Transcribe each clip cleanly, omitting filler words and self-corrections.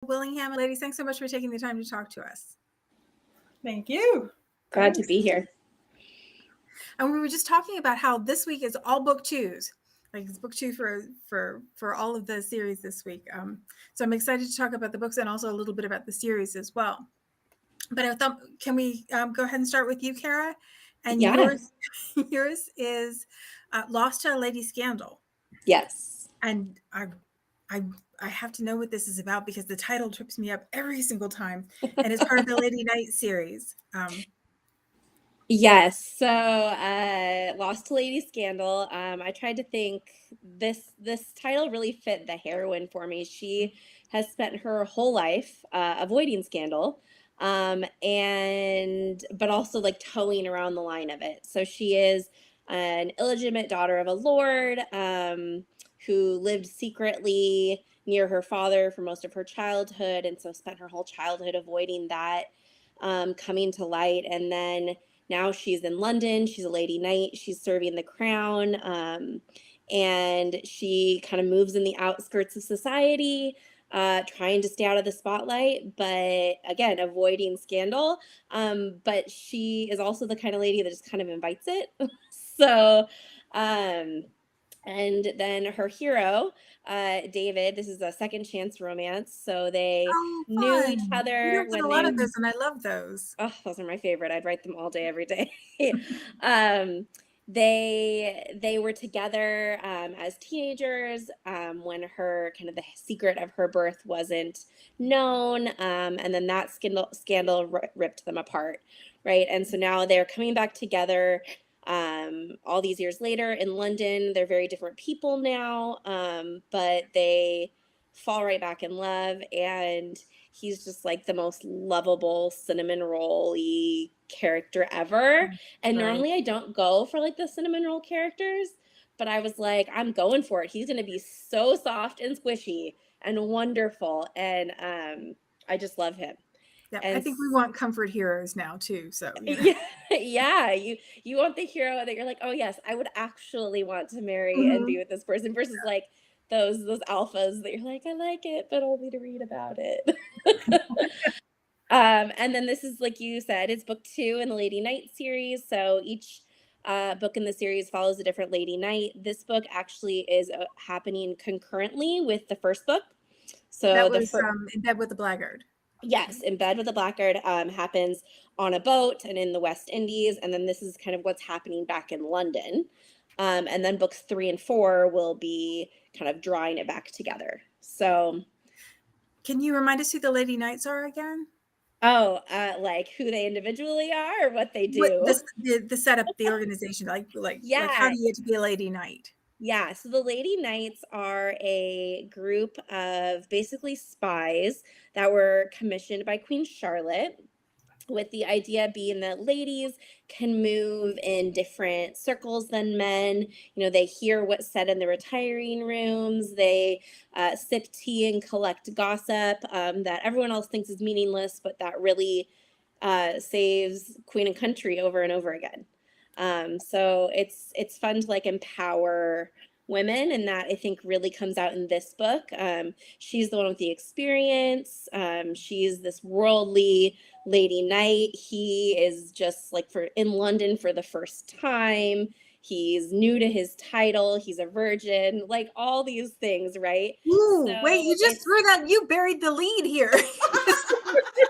Willingham. Ladies, thanks so much for taking the time to talk to us. Thank you. Glad to be here. And we were just talking about how this week is all book twos. Like it's book two for all of the series this week. So I'm excited to talk about the books and also a little bit about the series as well. But I thought, can we go ahead and start with you, Cara? And yours is Lost to a Lady Scandal. Yes. And I have to know what this is about because the title trips me up every single time, and it's part of the Lady Night series. Yes. So, Lost to Lady Scandal. I tried to think this title really fit the heroine for me. She has spent her whole life avoiding scandal, but also like towing around the line of it. So she is an illegitimate daughter of a lord who lived secretly near her father for most of her childhood, and so spent her whole childhood avoiding that coming to light, and then. Now she's in London. She's a lady knight. She's serving the crown. And she kind of moves in the outskirts of society, trying to stay out of the spotlight, but again, avoiding scandal. But she is also the kind of lady that just kind of invites it. So, and then her hero, David, this is a second chance romance. So they knew each other when a lot of those, and I love those. Oh, those are my favorite. I'd write them all day, every day. They were together as teenagers when her kind of the secret of her birth wasn't known, and then that scandal ripped them apart, right? And so now they're coming back together. All these years later in London, they're very different people now, but they fall right back in love, and he's just like the most lovable cinnamon roll-y character ever. And normally I don't go for like the cinnamon roll characters, but I was like, I'm going for it. He's going to be so soft and squishy and wonderful, and I just love him. Yeah, and I think we want comfort heroes now too. So yeah, you want the hero that you're like, oh yes, I would actually want to marry and be with this person, versus like those alphas that you're like, I like it, but only to read about it. And then this is, like you said, it's book 2 in the Lady Knight series. So each book in the series follows a different Lady Knight. This book actually is happening concurrently with the first book. So that was In Bed with the Blackguard. Yes, In Bed with the Blackguard happens on a boat and in the West Indies, and then this is kind of what's happening back in London. And then books 3 and 4 will be kind of drawing it back together. So, can you remind us who the Lady Knights are again? Oh, like who they individually are, or what they do? The setup, the organization, like how do you get to be a Lady Knight? Yeah, so the Lady Knights are a group of basically spies that were commissioned by Queen Charlotte, with the idea being that ladies can move in different circles than men. You know, they hear what's said in the retiring rooms. They sip tea and collect gossip that everyone else thinks is meaningless, but that really saves Queen and country over and over again. So it's fun to like empower women, and that I think really comes out in this book. She's the one with the experience. She's this worldly lady knight. He is just like in London for the first time. He's new to his title. He's a virgin, like all these things, right? Ooh, so wait, you just threw that. You buried the lead here. You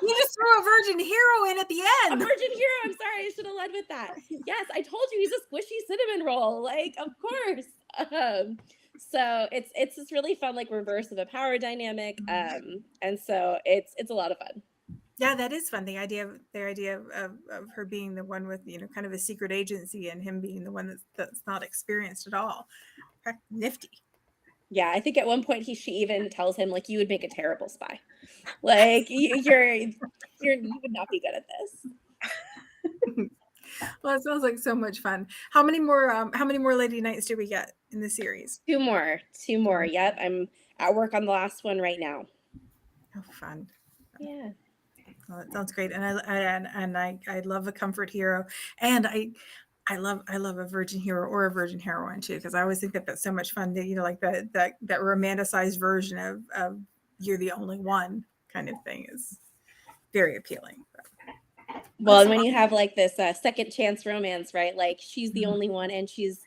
just threw a virgin hero in at the end. A virgin hero. I'm sorry. I should have led with that. Yes, I told you he's a squishy cinnamon roll. Like, of course. So it's this really fun like reverse of a power dynamic. And so it's a lot of fun. Yeah, that is fun. The idea of her being the one with, kind of a secret agency, and him being the one that's not experienced at all. Nifty. Yeah, I think at one point she even tells him like, you would make a terrible spy. Like you would not be good at this. Well, it sounds like so much fun. How many more Lady Knights do we get in the series? 2 more. Yep, I'm at work on the last one right now. Oh, fun. Yeah. Well, that sounds great, and I love a comfort hero, and I love a virgin hero or a virgin heroine too, because I always think that that's so much fun. That like that romanticized version of you're the only one. kind of thing is very appealing. Well, Awesome. and when you have like this second chance romance, right? Like she's the only one, and she's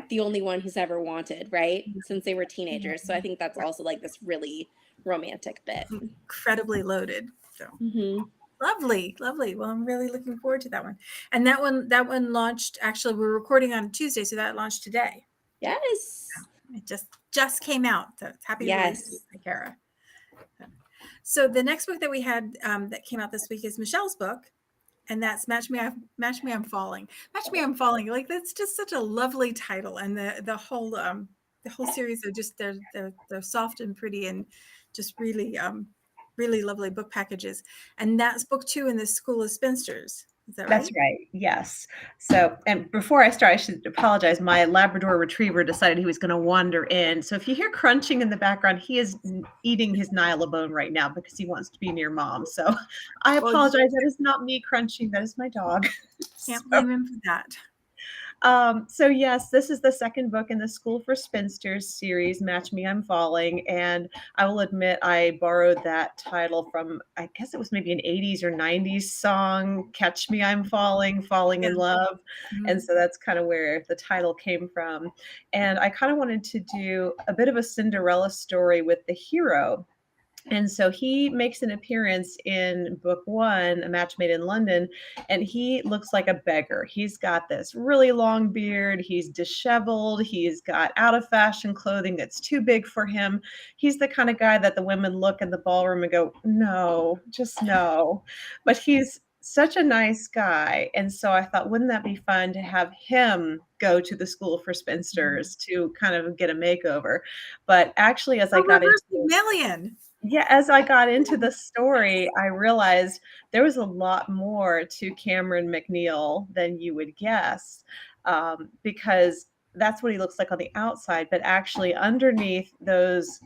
the only one who's ever wanted, right? Since they were teenagers. So I think that's also like this really romantic bit. Incredibly loaded. So Mm-hmm. lovely. Well, I'm really looking forward to that one. And that one launched, actually, we're recording on Tuesday, so that launched today. Yes. It just came out. So happy Yes. release, Cara. So the next book that we had that came out this week is Michelle's book, and that's Match Me I'm Falling. Match Me I'm Falling. Like, that's just such a lovely title, and the whole series are just they're soft and pretty and just really really lovely book packages. And that's book 2 in the School of Spinsters. Is that right? That's right. Yes. So, and before I start, I should apologize. My Labrador Retriever decided he was going to wander in. So if you hear crunching in the background, he is eating his Nylabone right now because he wants to be near mom. So I apologize. That is not me crunching. That is my dog. Can't blame him for that. So yes, this is the second book in the School for Spinsters series, Match Me, I'm Falling. And I will admit I borrowed that title from, I guess it was maybe an 80s or 90s song, Catch Me, I'm Falling, Falling in Love. Mhm. And so that's kind of where the title came from. And I kind of wanted to do a bit of a Cinderella story with the hero. And so he makes an appearance in book 1, A Match Made in London, and he looks like a beggar. He's got this really long beard. He's disheveled. He's got out of fashion clothing that's too big for him. He's the kind of guy that the women look in the ballroom and go, no, just no. But he's such a nice guy. And so I thought, wouldn't that be fun to have him go to the School for Spinsters to kind of get a makeover? But actually, as I got into Million. Yeah, as I got into the story, I realized there was a lot more to Cameron McNeill than you would guess, because that's what he looks like on the outside, but actually underneath those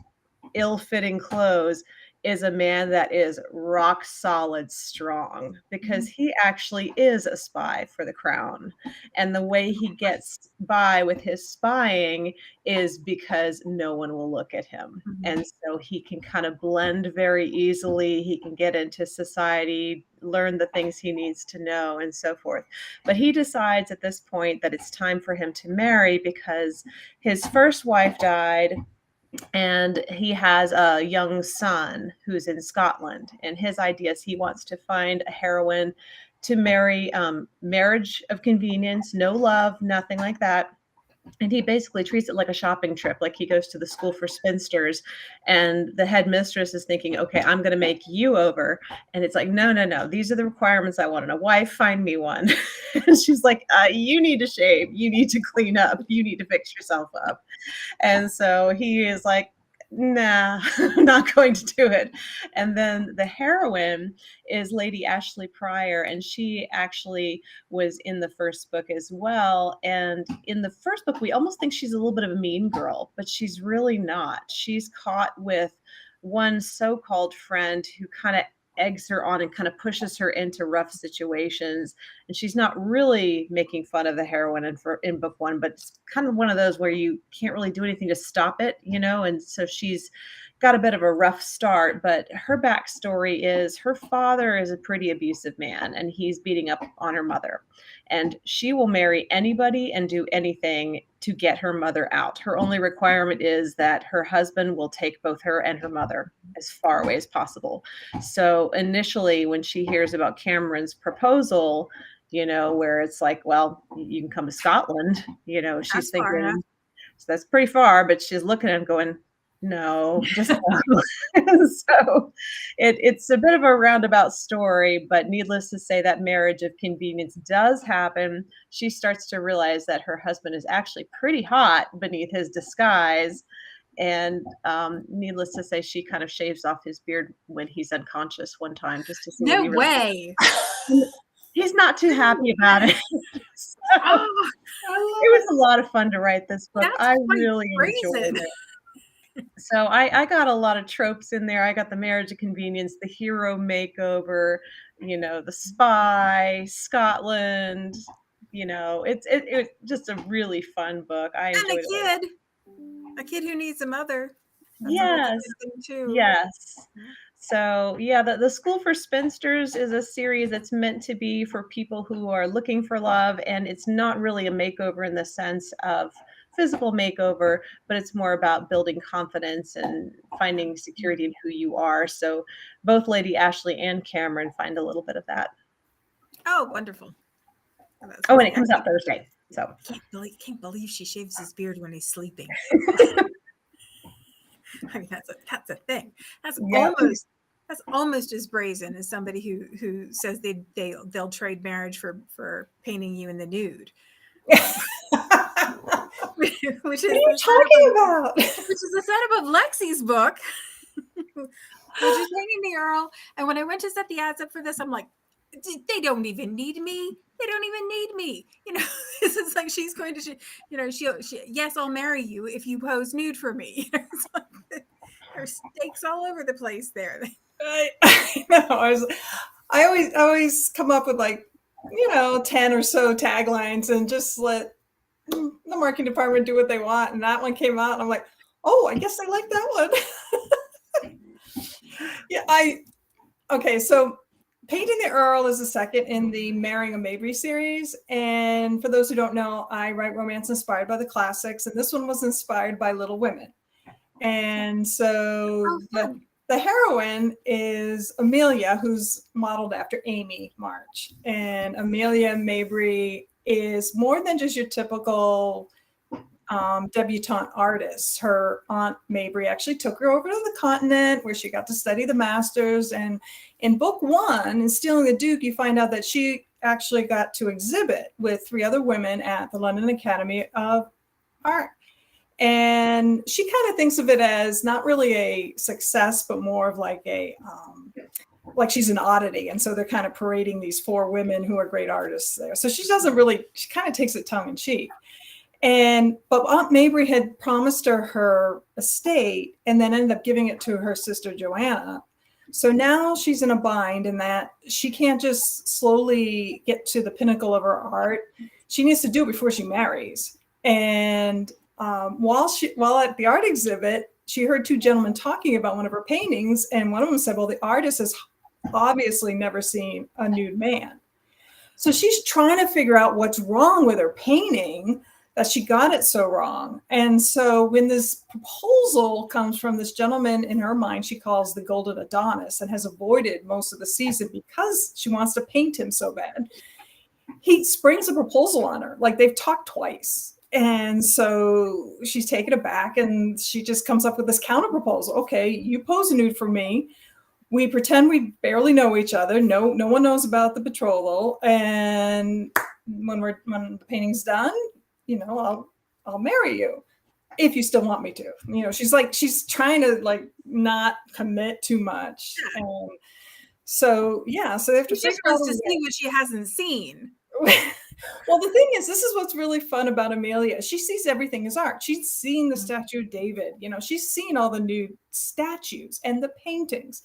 ill-fitting clothes is a man that is rock solid strong, because he actually is a spy for the crown. And the way he gets by with his spying is because no one will look at him. And so he can kind of blend very easily. He can get into society, learn the things he needs to know, and so forth. But he decides at this point that it's time for him to marry because his first wife died, and he has a young son who's in Scotland. And his idea is he wants to find a heroine to marry, marriage of convenience, no love, nothing like that. And he basically treats it like a shopping trip. Like, he goes to the School for Spinsters, and the headmistress is thinking, okay, I'm going to make you over. And it's like, no. These are the requirements I want in a wife. Find me one. And she's like, you need to shave. You need to clean up. You need to fix yourself up. And so he is like, nah, I'm not going to do it. And then the heroine is Lady Ashley Pryor, and she actually was in the first book as well. And in the first book, we almost think she's a little bit of a mean girl, but she's really not. She's caught with one so-called friend who kind of eggs her on and kind of pushes her into rough situations. And she's not really making fun of the heroine in book 1, but it's kind of one of those where you can't really do anything to stop it, and so she's got a bit of a rough start. But her backstory is her father is a pretty abusive man, and he's beating up on her mother, and she will marry anybody and do anything to get her mother out. Her only requirement is that her husband will take both her and her mother as far away as possible. So initially, when she hears about Cameron's proposal, where it's like, well, you can come to Scotland, she's thinking, so that's pretty far, but she's looking at him going, no, just no. So it's a bit of a roundabout story, but needless to say, that marriage of convenience does happen. She starts to realize that her husband is actually pretty hot beneath his disguise. And needless to say, she kind of shaves off his beard when he's unconscious one time, just to see. No way. He's not too happy about it. So, it was a lot of fun to write this book. I really enjoyed it. So I got a lot of tropes in there. I got the marriage of convenience, the hero makeover, the spy, Scotland. It's just a really fun book. I enjoyed it. A kid who needs a mother. Yes. Yes. So yeah, the School for Spinsters is a series that's meant to be for people who are looking for love, and it's not really a makeover in the sense of physical makeover, but it's more about building confidence and finding security in who you are. So both Lady Ashley and Cameron find a little bit of that. Oh, wonderful. Oh, that's Oh, and great. it comes out Thursday. So Can't believe she shaves his beard when he's sleeping. I mean, that's a thing. That's yeah. almost as brazen as somebody who says they'll trade marriage for painting you in the nude. Which is What are you talking about? Which is the setup of Lexi's book, which is Hanging the Earl. And when I went to set the ads up for this, I'm like, they don't even need me. They don't even need me. You know, this is like she's going to, yes, I'll marry you if you pose nude for me. It's like, there's stakes all over the place there. I know. I always come up with like, 10 or so taglines and just let the marketing department do what they want. And that one came out and I'm like, oh, I guess I like that one. Yeah, okay, so Painting the Earl is the second in the Marrying a Mabry series. And for those who don't know, I write romance inspired by the classics. And this one was inspired by Little Women. And so the heroine is Amelia, who's modeled after Amy March. And Amelia Mabry is more than just your typical debutante artist. Her aunt Mabry actually took her over to the continent where she got to study the masters. And in book 1, in Stealing the Duke, you find out that she actually got to exhibit with 3 other women at the London Academy of Art. And she kind of thinks of it as not really a success, but more of like like she's an oddity. And so they're kind of parading these 4 women who are great artists there. So she kind of takes it tongue in cheek. But Aunt Mabry had promised her estate and then ended up giving it to her sister Joanna. So now she's in a bind in that she can't just slowly get to the pinnacle of her art. She needs to do it before she marries. And while at the art exhibit, she heard 2 gentlemen talking about one of her paintings. And one of them said, well, the artist has obviously never seen a nude man. So she's trying to figure out what's wrong with her painting, that she got it so wrong. And so when this proposal comes from this gentleman, in her mind, she calls the Golden Adonis, and has avoided most of the season because she wants to paint him so bad, he springs a proposal on her. Like, they've talked twice. And so she's taken aback, and she just comes up with this counter proposal. Okay, you pose a nude for me. We pretend we barely know each other. No one knows about the betrothal. And when the painting's done, I'll marry you if you still want me to. She's trying to like not commit too much. So they have to She just wants to see what she hasn't seen. Well, the thing is, this is what's really fun about Amelia. She sees everything as art. She's seen the statue of David. She's seen all the nude statues and the paintings.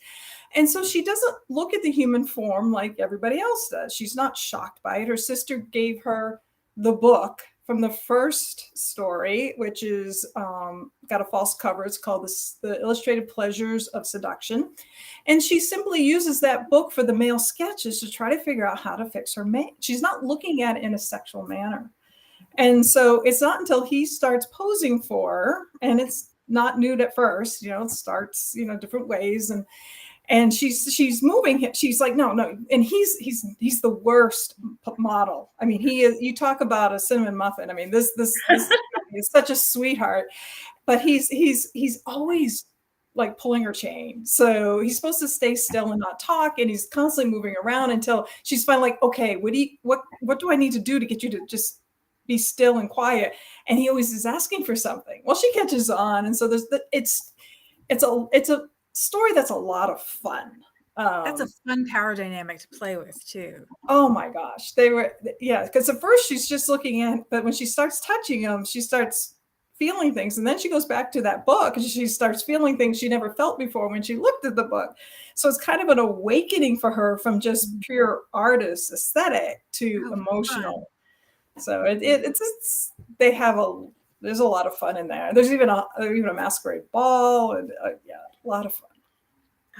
And so she doesn't look at the human form like everybody else does. She's not shocked by it. Her sister gave her the book from the first story, which is got a false cover. It's called The Illustrated Pleasures of Seduction. And she simply uses that book for the male sketches to try to figure out how to fix her mate. She's not looking at it in a sexual manner. And so it's not until he starts posing for her, and it's not nude at first, it starts, different ways. And she's moving him. She's like, no. And he's the worst model. I mean, he is, you talk about a cinnamon muffin. I mean, this is such a sweetheart, but he's always like pulling her chain. So he's supposed to stay still and not talk. And he's constantly moving around until she's finally like, okay, what do I need to do to get you to just be still and quiet? And he always is asking for something. Well, she catches on. And so it's a story that's a lot of fun. That's a fun power dynamic to play with too. Oh my gosh, because at first she's just looking at, but when she starts touching him, she starts feeling things, and then she goes back to that book and she starts feeling things she never felt before when she looked at the book. So it's kind of an awakening for her from just pure artist aesthetic to emotional. Fun. So there's a lot of fun in there. There's even a masquerade ball, and a lot of fun.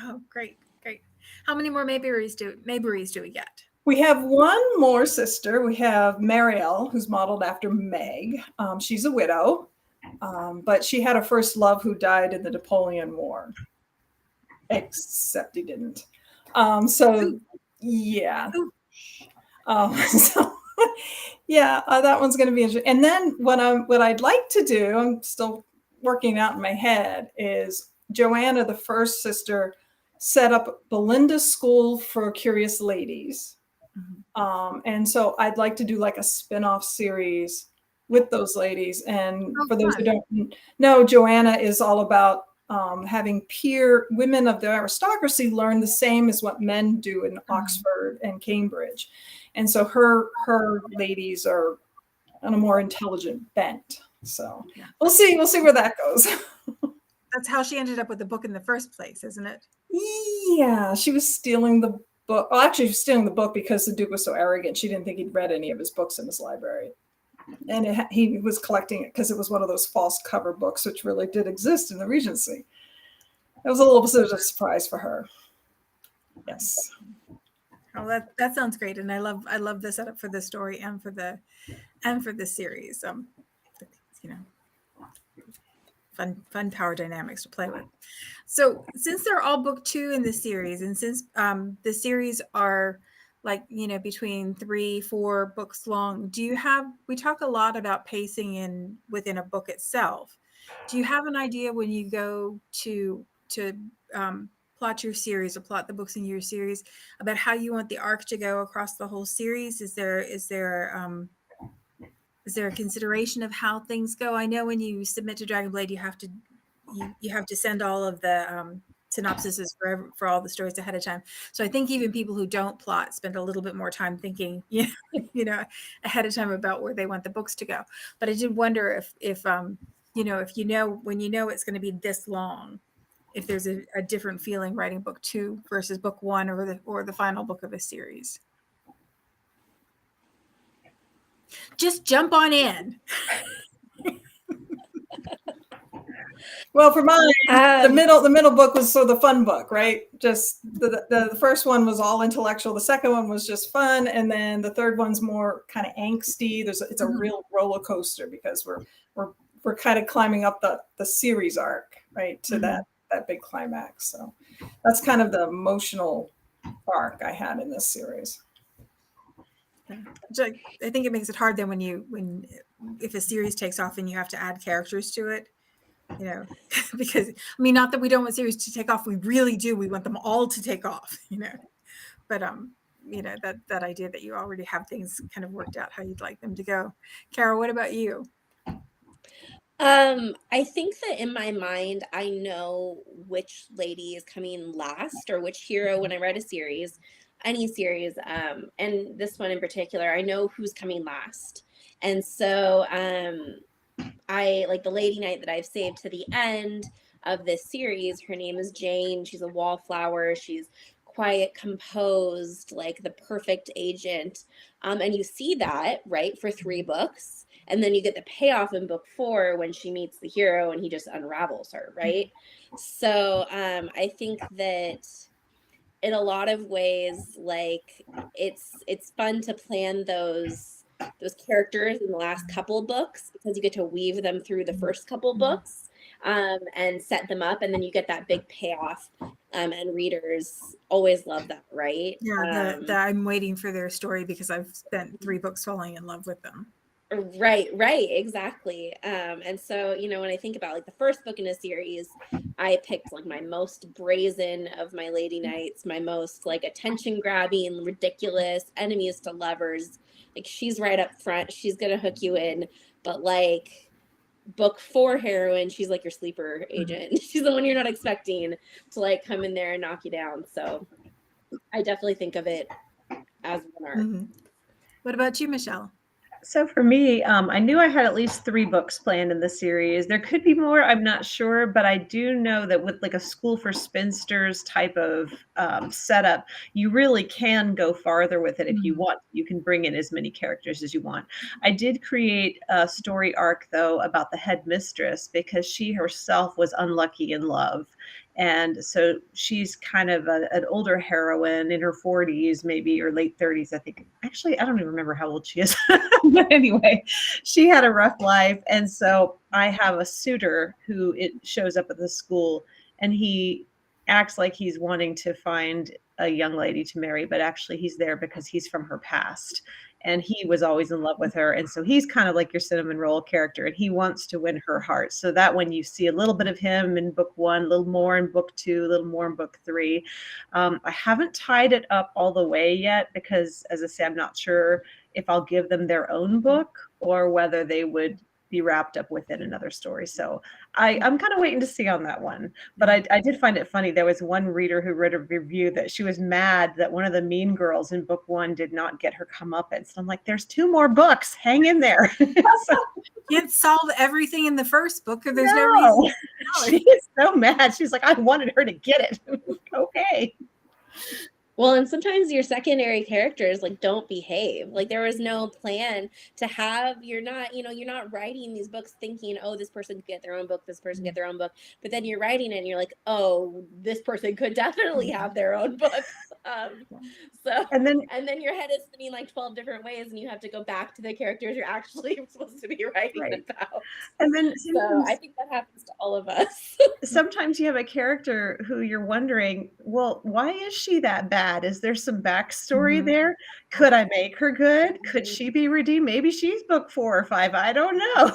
Oh, great, great. How many more Mayberries do we get? We have one more sister. We have Marielle, who's modeled after Meg. She's a widow, but she had a first love who died in the Napoleon War, except he didn't. So, yeah. So, yeah, that one's going to be interesting. And then what I'd like to do, I'm still working out in my head, is Joanna, the first sister, set up Belinda's School for Curious Ladies. And so I'd like to do like a spin-off series with those ladies. And for those who don't know, Joanna is all about having peer women of the aristocracy learn the same as what men do in Oxford and Cambridge. And so her ladies are on a more intelligent bent. So we'll see where that goes. That's how she ended up with the book in the first place, isn't it? Yeah, she was stealing the book. Well, actually, she was stealing the book because the Duke was so arrogant. She didn't think he'd read any of his books in his library. And he was collecting it because it was one of those false cover books, which really did exist in the Regency. It was a little bit of a surprise for her. Yes. Oh, that sounds great, and I love the setup for the story and for the series. You know, fun power dynamics to play with. So since they're all book 2 in the series, and since the series are like, you know, between 3-4 books long, we talk a lot about pacing within a book itself. Do you have an idea when you go to plot your series or plot the books in your series about how you want the arc to go across the whole series? Is there a consideration of how things go? I know when you submit to Dragonblade, you have to send all of the synopsises for all the stories ahead of time. So I think even people who don't plot spend a little bit more time thinking, you know, ahead of time about where they want the books to go. But I did wonder if when you know it's going to be this long, if there's a different feeling writing book 2 versus book 1 or the final book of a series. Just jump on in. Well, for mine, the middle book was sort of the fun book, right? Just the first one was all intellectual. The second one was just fun, and then the third one's more kind of angsty. It's a real roller coaster because we're kind of climbing up the series arc, right, to that big climax. So that's kind of the emotional arc I had in this series. Yeah. I think it makes it hard then if a series takes off and you have to add characters to it, you know, because I mean, not that we don't want series to take off, we really do. We want them all to take off, you know, but you know, that idea that you already have things kind of worked out how you'd like them to go. Cara, what about you? I think that in my mind, I know which lady is coming last or which hero when I write a series, any series, and this one in particular, I know who's coming last. And so I like the lady knight that I've saved to the end of this series. Her name is Jane. She's a wallflower. She's quiet, composed, like the perfect agent. And you see that, right, for 3 books. And then you get the payoff in book 4 when she meets the hero and he just unravels her, right? So I think that in a lot of ways, like it's fun to plan those characters in the last couple of books because you get to weave them through the first couple of books and set them up, and then you get that big payoff. And readers always love that, right? Yeah, I'm waiting for their story because I've spent 3 books falling in love with them. Right, exactly. And so, you know, when I think about like the first book in a series, I picked like my most brazen of my lady knights, my most like attention grabbing, ridiculous, enemies to lovers. Like she's right up front, she's gonna hook you in. But like book 4 heroine, she's like your sleeper agent. She's the one you're not expecting to like come in there and knock you down. So I definitely think of it as one arc. What about you, Michelle? So for me, I knew I had at least 3 books planned in the series. There could be more, I'm not sure, but I do know that with like a school for spinsters type of setup, you really can go farther with it if you want. You can bring in as many characters as you want. I did create a story arc, though, about the headmistress because she herself was unlucky in love. And so she's kind of an older heroine in her 40s, maybe, or late 30s, I think. Actually, I don't even remember how old she is. But anyway, she had a rough life. And so I have a suitor who it shows up at the school, and he acts like he's wanting to find a young lady to marry, but actually he's there because he's from her past. And he was always in love with her. And so he's kind of like your cinnamon roll character, and he wants to win her heart. So that when you see a little bit of him in book 1, a little more in book 2, a little more in book 3. I haven't tied it up all the way yet because, as I say, I'm not sure if I'll give them their own book or whether they would be wrapped up within another story. So I'm kind of waiting to see on that one. But I did find it funny. There was one reader who read a review that she was mad that one of the mean girls in book 1 did not get her comeuppance. So I'm like, there's 2 more books. Hang in there. So, You can't solve everything in the first book, or there's no reason. She's so mad. She's like, I wanted her to get it. Okay. Well, and sometimes your secondary characters like don't behave. Like there was no plan to have, you're not writing these books thinking, oh, this person could get their own book, this person get their own book. But then you're writing it and you're like, oh, this person could definitely have their own book. And then your head is spinning like 12 different ways, and you have to go back to the characters you're actually supposed to be writing about. And then so I think that happens to all of us. Sometimes you have a character who you're wondering, well, why is she that bad? Is there some backstory there? Could I make her good? Could she be redeemed? Maybe she's book 4 or 5. I don't know.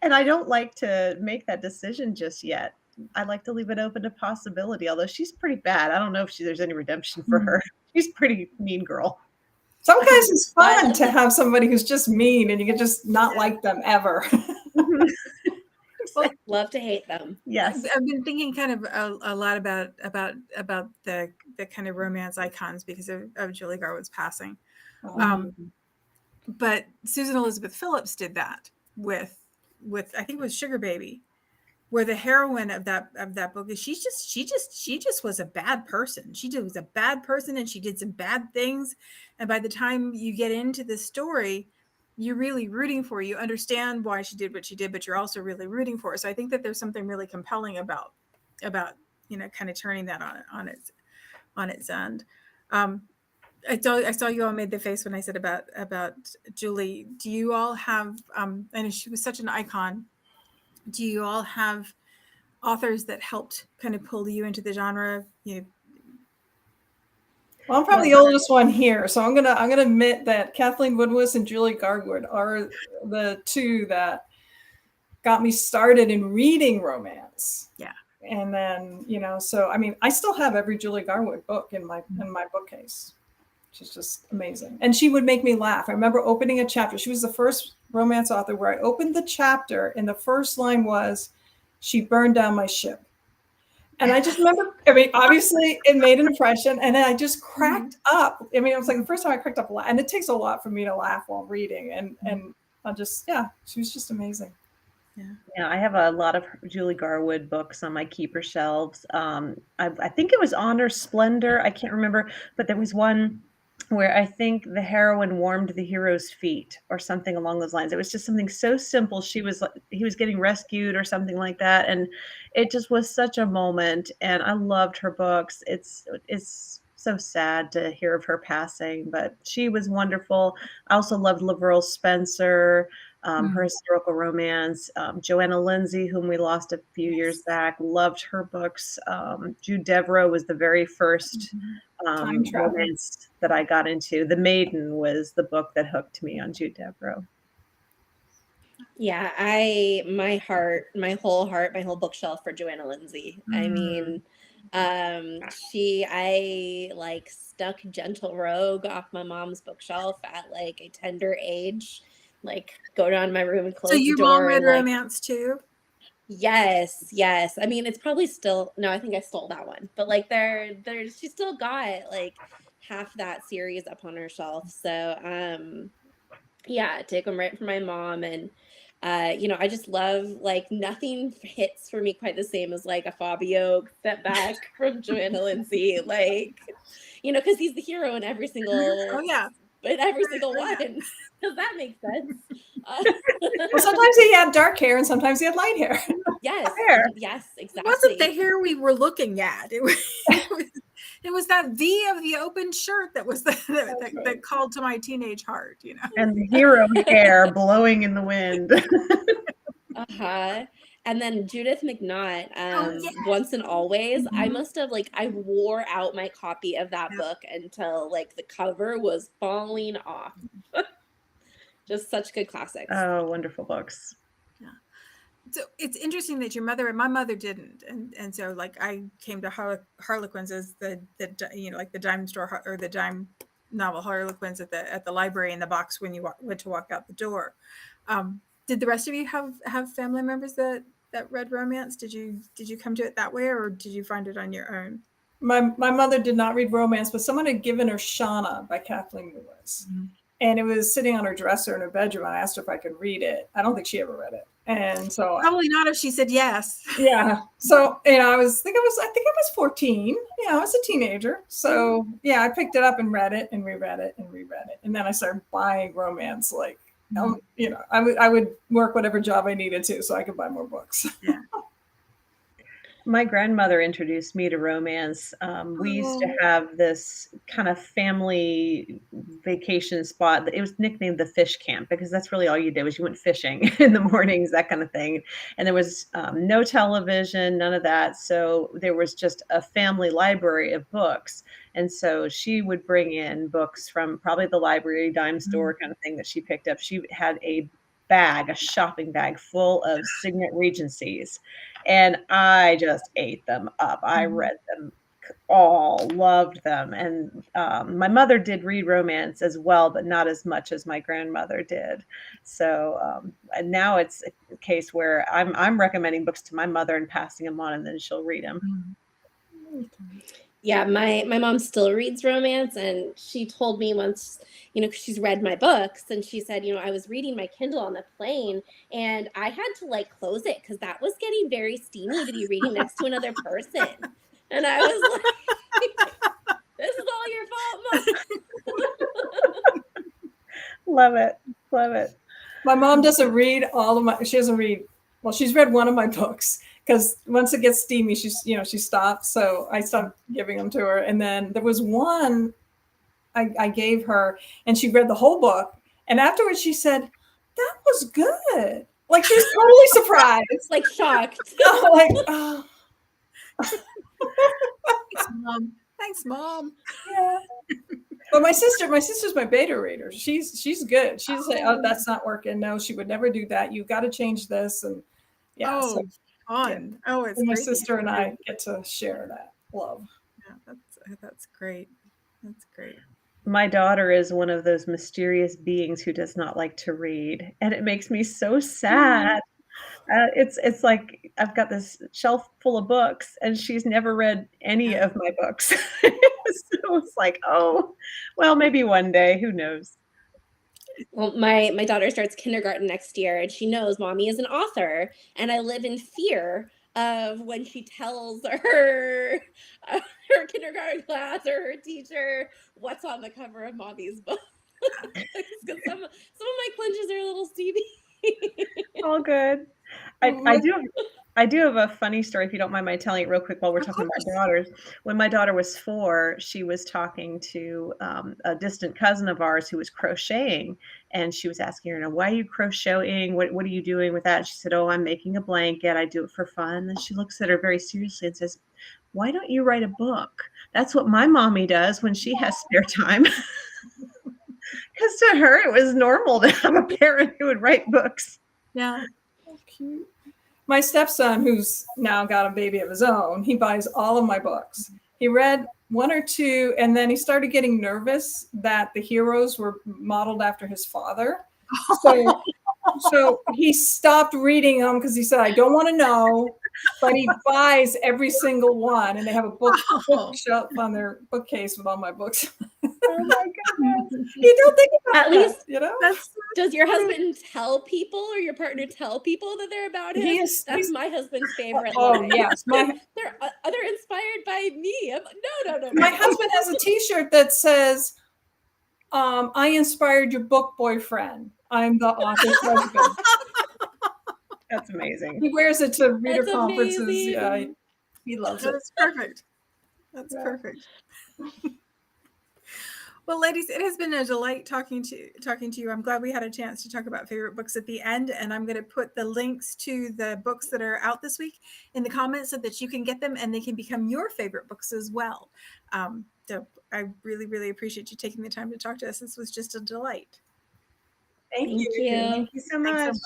And I don't like to make that decision just yet. I like to leave it open to possibility, although she's pretty bad. I don't know if there's any redemption for her. She's a pretty mean girl. Sometimes it's fun to have somebody who's just mean and you can just not like them ever. Love to hate them. Yes. I've been thinking kind of a lot about the kind of romance icons because of Julie Garwood's passing. But Susan Elizabeth Phillips did that with I think it was Sugar Baby, where the heroine of that book is she just was a bad person. She was a bad person and she did some bad things. And by the time you get into the story, you're really rooting for her. You understand why she did what she did, but you're also really rooting for her. So I think that there's something really compelling about kind of turning that on its end. I saw you all made the face when I said about Julie. Do you all have and she was such an icon. Do you all have authors that helped kind of pull you into the genre? Well, I'm probably the oldest one here, so I'm gonna admit that Kathleen Woodward and Julie Garwood are the 2 that got me started in reading romance. Yeah. And then, so I mean, I still have every Julie Garwood book in my bookcase, which is just amazing. And she would make me laugh. I remember opening a chapter. She was the first romance author where I opened the chapter and the first line was, "She burned down my ship." And I just remember, obviously it made an impression, and then I just cracked up. It was like the first time I cracked up a lot, and it takes a lot for me to laugh while reading. And I just, she was just amazing. Yeah, I have a lot of Julie Garwood books on my keeper shelves. I think it was Honor Splendor. I can't remember, but there was one where I think the heroine warmed the hero's feet or something along those lines. It was just something so simple. He was getting rescued or something like that. And it just was such a moment. And I loved her books. It's so sad to hear of her passing, but she was wonderful. I also loved Laverne Spencer, her historical romance. Joanna Lindsay, whom we lost a few years back, loved her books. Jude Deveraux was the very first romance that I got into. The Maiden was the book that hooked me on Jude Deveraux. Yeah, my whole bookshelf for Joanna Lindsay. I mean, I like stuck Gentle Rogue off my mom's bookshelf at like a tender age, like go down to my room and close the door. So your mom read romance too? Yes. I mean, it's probably still, no, I think I stole that one, but like she still got like half that series up on her shelf. So, yeah, take them right from my mom. And, I just love, like, nothing hits for me quite the same as like a Fabio step back from Joanna Lindsay, like, because he's the hero in every single in every single one. Because that makes sense. Well, sometimes he had dark hair and sometimes he had light hair. Yes, Hair. yes, exactly. It wasn't the hair we were looking at. It was that V of the open shirt that was that called to my teenage heart, you know. And the hero hair blowing in the wind. Uh-huh. And then Judith McNaught, yes. Once and Always. I Mhm. must have I wore out my copy of that book until the cover was falling off. Just such good classics. Oh, wonderful books. So it's interesting that your mother and my mother didn't, and so I came to Harlequins as the the dime store or the dime novel Harlequins at the library in the box when you went to walk out the door. Did the rest of you have family members that read romance? Did you come to it that way, or did you find it on your own? My mother did not read romance, but someone had given her Shauna by Kathleen Lewis. Mm-hmm. And it was sitting on her dresser in her bedroom. I asked her if I could read it. I don't think she ever read it. And so probably not if she said yes. Yeah. So, I think I was 14. Yeah, I was a teenager. So yeah, I picked it up and read it and reread it and reread it. And then I started buying romance. I would work whatever job I needed to so I could buy more books. Yeah. My grandmother introduced me to romance. We used to have this kind of family vacation spot. It was nicknamed the fish camp because that's really all you did was you went fishing in the mornings, that kind of thing. And there was no television, none of that. So there was just a family library of books. And so she would bring in books from probably the library, dime store kind of thing that she picked up. She had a shopping bag full of Signet Regencies. And I just ate them up. I read them all, loved them. And my mother did read romance as well, but not as much as my grandmother did. So and now it's a case where I'm recommending books to my mother and passing them on, and then she'll read them. Yeah, my mom still reads romance, and she told me once, because she's read my books, and she said, I was reading my Kindle on the plane, and I had to close it because that was getting very steamy to be reading next to another person. And I was like, this is all your fault, Mom. Love it. Love it. My mom doesn't read she's read one of my books. Because once it gets steamy, she stops. So I stopped giving them to her. And then there was one I gave her, and she read the whole book. And afterwards, she said, "That was good." She was totally surprised, shocked. Oh. Thanks, Mom. Yeah. But my sister's my beta reader. She's good. She's like, "Oh, that's not working. No, she would never do that. You got to change this." And yeah. Oh. Fun. Oh, it's my great sister and I get to share that love. Yeah, that's great. That's great. My daughter is one of those mysterious beings who does not like to read, and it makes me so sad. It's like I've got this shelf full of books, and she's never read any of my books. So it's like, oh, well, maybe one day. Who knows? Well, my daughter starts kindergarten next year, and she knows Mommy is an author, and I live in fear of when she tells her kindergarten class or her teacher what's on the cover of Mommy's book. Because some of my clinches are a little steamy. All good. I do have a funny story, if you don't mind my telling it real quick while we're talking about daughters. When my daughter was 4, she was talking to a distant cousin of ours who was crocheting, and she was asking her, why are you crocheting? What are you doing with that? She said, oh, I'm making a blanket. I do it for fun. And she looks at her very seriously and says, why don't you write a book? That's what my mommy does when she has spare time. Because to her, it was normal to have a parent who would write books. Yeah. That's cute. My stepson, who's now got a baby of his own, he buys all of my books. He read 1 or 2, and then he started getting nervous that the heroes were modeled after his father. So he stopped reading them because he said, I don't want to know. But he buys every single one, and they have a bookshelf on their bookcase with all my books. Oh my goodness. You don't think about At least, does your husband tell people, or your partner tell people that they're about him? That's my husband's favorite line. Yes. They're inspired by me. No. My husband has a T-shirt that says, I inspired your book boyfriend. I'm the author's husband. That's amazing. He wears it to reader That's conferences. amazing. Yeah, he loves it. That's perfect. That's Yeah. perfect. Well, ladies, it has been a delight talking to you. I'm glad we had a chance to talk about favorite books at the end, and I'm going to put the links to the books that are out this week in the comments so that you can get them and they can become your favorite books as well. So I really, really appreciate you taking the time to talk to us. This was just a delight. Thank Thank you. you. Thank you so Thanks so much. much.